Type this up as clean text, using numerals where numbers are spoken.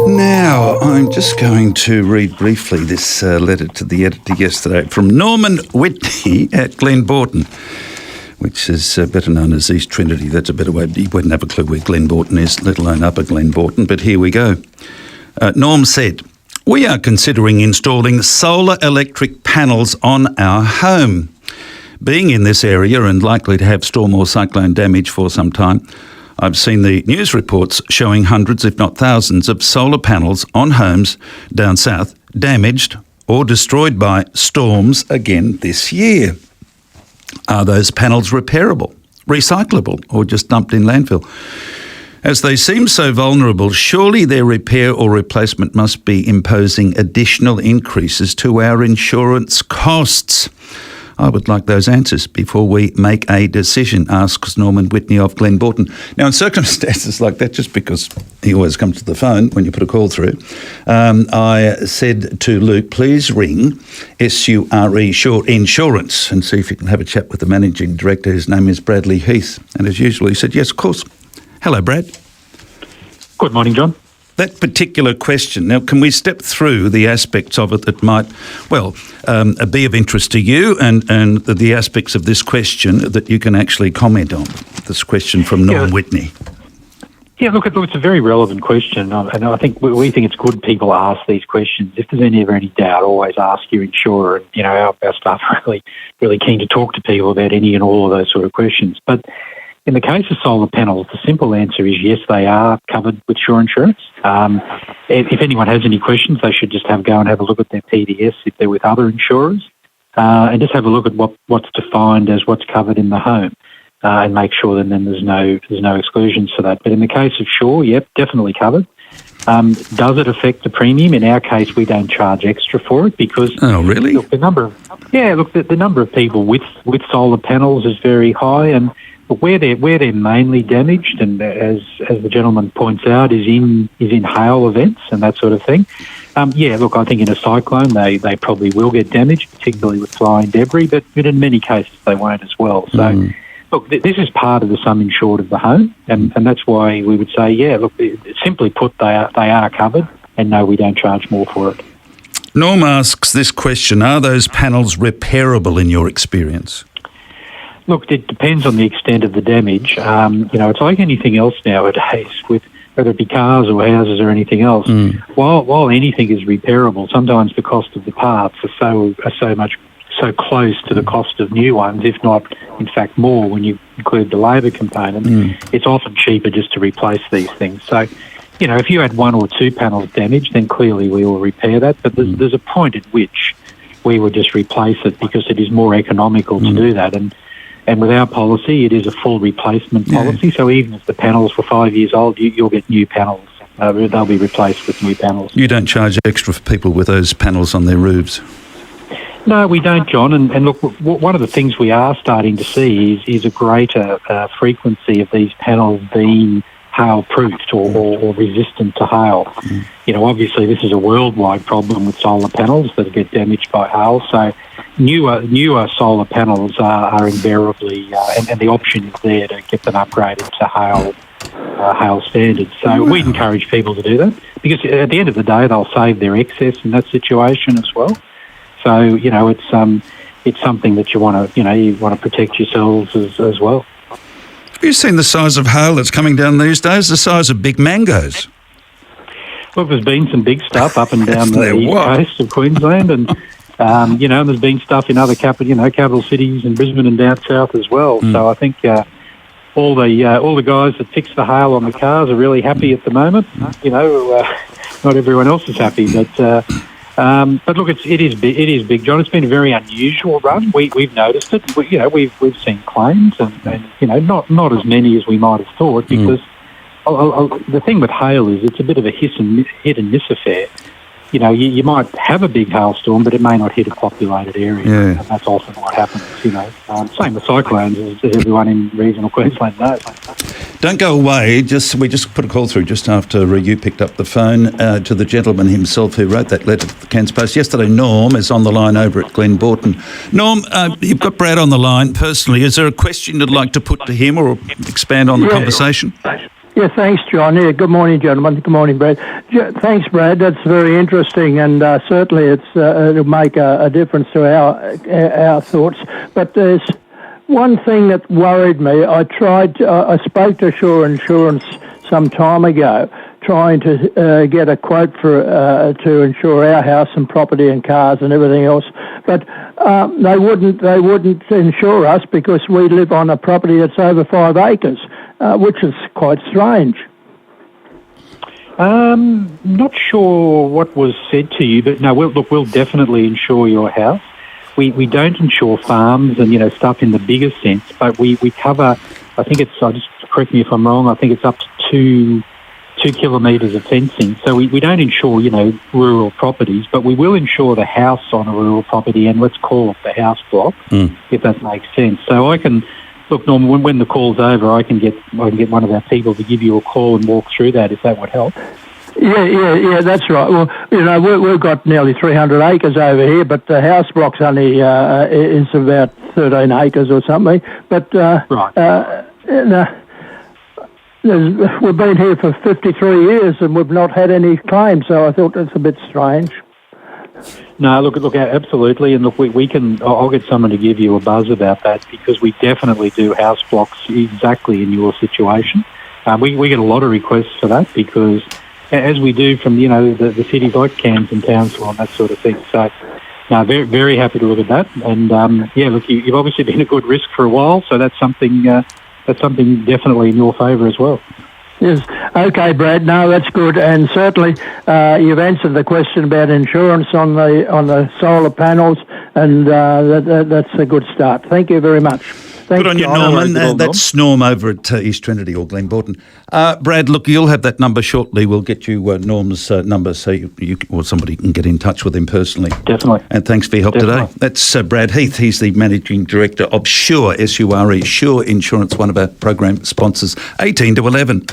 Now, I'm just going to read briefly this letter to the editor yesterday from Norman Whitney at Glenborton, which is better known as East Trinity. That's a better way. He wouldn't have a clue where Glenborton is, let alone Upper Glenborton, but here we go. Norm said, "We are considering installing solar electric panels on our home. Being in this area and likely to have storm or cyclone damage for some time, I've seen the news reports showing hundreds, if not thousands, of solar panels on homes down south damaged or destroyed by storms again this year. Are those panels repairable, recyclable, or just dumped in landfill? As they seem so vulnerable, surely their repair or replacement must be imposing additional increases to our insurance costs. I would like those answers before we make a decision," asks Norman Whitney of Glenborton. Now, in circumstances like that, just because he always comes to the phone when you put a call through, I said to Luke, please ring SURE Short Insurance and see if you can have a chat with the managing director. His name is Bradley Heath. And as usual, he said, yes, of course. Hello, Brad. Good morning, John. That particular question, now can we step through the aspects of it that might, be of interest to you and the aspects of this question that you can actually comment on? This question from Norm Whitney. Yeah, look, it's a very relevant question, and I think we think it's good people ask these questions. If there's ever any doubt, always ask your insurer. And, our staff are really keen to talk to people about any and all of those sort of questions. But in the case of solar panels, the simple answer is yes, they are covered with your insurance. If anyone has any questions, they should just go and have a look at their PDS if they're with other insurers, and just have a look at what's defined as what's covered in the home, and make sure that then there's no exclusions for that. But in the case of Shore, yep, definitely covered. Does it affect the premium? In our case, we don't charge extra for it because really? Look, the number of people with solar panels is very high, and where they're mainly damaged, and as the gentleman points out, is in hail events and that sort of thing. I think in a cyclone they probably will get damaged, particularly with flying debris, but in many cases they won't as well. So, look, this is part of the sum insured of the home, and that's why we would say, simply put, they are covered, and no, we don't charge more for it. Norm asks this question: are those panels repairable in your experience? Look, it depends on the extent of the damage. It's like anything else nowadays, with whether it be cars or houses or anything else. While anything is repairable, sometimes the cost of the parts are so close to the cost of new ones, if not, in fact, more when you include the labour component. It's often cheaper just to replace these things. So, if you had one or two panels damaged, then clearly we will repair that. But there's a point at which we would just replace it because it is more economical to do that. And with our policy, it is a full replacement policy. So even if the panels were 5 years old, you'll get new panels. They'll be replaced with new panels. You don't charge extra for people with those panels on their roofs? No, we don't, John. And look, one of the things we are starting to see is a greater frequency of these panels being hail-proofed or resistant to hail. Obviously this is a worldwide problem with solar panels that get damaged by hail. So newer solar panels are invariably, and the option is there to get them upgraded to hail standards. So we'd encourage people to do that because at the end of the day they'll save their excess in that situation as well. So it's something that you want to protect yourselves as well. Have you seen the size of hail that's coming down these days? The size of big mangoes. Well, there's been some big stuff up and down the east coast of Queensland, and there's been stuff in other capital cities in Brisbane and down south as well. So I think all the guys that fix the hail on the cars are really happy at the moment. Not everyone else is happy, but look, it is big, John. It's been a very unusual run. We've noticed it. We've seen claims, and not as many as we might have thought because. The thing with hail is it's a bit of a hit and miss affair. You might have a big hailstorm, but it may not hit a populated area, and that's often what happens. Same with cyclones, as everyone in regional Queensland knows. Don't go away. We just put a call through just after you picked up the phone to the gentleman himself who wrote that letter to the Cairns Post yesterday. Norm is on the line over at Glenborton. Norm, you've got Brad on the line personally. Is there a question you'd like to put to him or expand on the conversation? Yeah, thanks, John. Yeah, good morning, gentlemen. Good morning, Brad. Thanks, Brad. That's very interesting, and certainly it'll make a difference to our thoughts. But there's one thing that worried me. I spoke to Sure Insurance some time ago, trying to get a quote for to insure our house and property and cars and everything else, but they wouldn't insure us because we live on a property that's over 5 acres, which is quite strange. Not sure what was said to you, but no, we'll definitely insure your house. We don't insure farms and stuff in the bigger sense, but we cover. I think it's. Just correct me if I'm wrong. I think it's up to 2 kilometres of fencing. So we don't insure rural properties, but we will insure the house on a rural property, and let's call it the house block, if that makes sense. So I can look, Norman, when the call's over, I can get one of our people to give you a call and walk through that if that would help. Yeah, that's right. Well, we've got nearly 300 acres over here, but the house block's only is about 13 acres or something. But right. We've been here for 53 years and we've not had any claims, so I thought that's a bit strange. No, look, absolutely, and look, we can. I'll get someone to give you a buzz about that because we definitely do house blocks exactly in your situation. We get a lot of requests for that because, as we do from the cities like Cairns and Townsville and that sort of thing. So, no, very very happy to look at that. And look, you've obviously been a good risk for a while, so that's something definitely in your favour as well. Yes. Okay, Brad. No, that's good, and certainly you've answered the question about insurance on the solar panels, and that's a good start. Thank you very much. Good on you, Norman. That's Norm over at East Trinity or Glenborton. Brad, look, you'll have that number shortly. We'll get you Norm's number so you or somebody can get in touch with him personally. Definitely. And thanks for your help today. That's Brad Heath. He's the Managing Director of Sure, Sure, Sure Insurance, one of our program sponsors, 18 to 11.